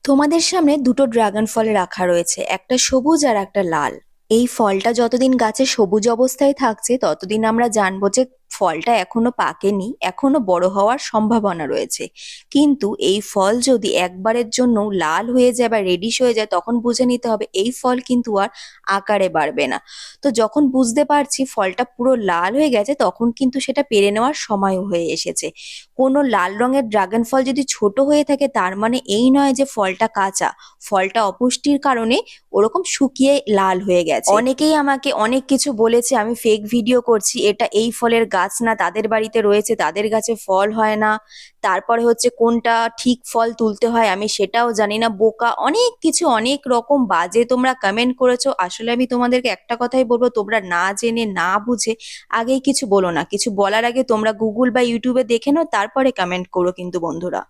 তোমাদের সামনে দুটো ড্রাগন ফল রাখা রয়েছে, একটা সবুজ আর একটা লাল। এই ফলটা যতদিন গাছে সবুজ অবস্থায় থাকছে ততদিন আমরা জানবো যে ফলটা এখনো পাকেনি, এখনো বড় হওয়ার সম্ভাবনা রয়েছে। কিন্তু এই ফল যদি একবারের জন্য লাল হয়ে যায় বা রেডিশ হয়ে যায় তখন বুঝে নিতে হবে এই ফল কিন্তু আর আকারে বাড়বে না। তো যখন বুঝতে পারছি ফলটা পুরো লাল হয়ে গেছে তখন কিন্তু সেটা পেরে নেওয়ার সময় হয়ে এসেছে। কোনো লাল রঙের ড্রাগন ফল যদি ছোট হয়ে থাকে তার মানে এই নয় যে ফলটা কাঁচা। ফলটা অপুষ্টির কারণে ওরকম শুকিয়ে লাল হয়ে গেছে। অনেকেই আমাকে অনেক কিছু বলেছে আমি ফেক ভিডিও করছি, এটা এই ফলের গাছ না, তাদের বাড়িতে রয়েছে তাদের গাছে ফল হয় না। তারপরে হচ্ছে কোনটা ঠিক ফল তুলতে হয় আমি সেটাও জানি না, বোকা অনেক কিছু অনেক রকম বাজে তোমরা কমেন্ট করেছো। আসলে আমি তোমাদেরকে একটা কথাই বলবো, তোমরা না জেনে না বুঝে আগেই কিছু বলো না, কিছু বলার আগে তোমরা গুগল বা ইউটিউবে দেখে নাও তারপরে কমেন্ট করো কিন্তু বন্ধুরা।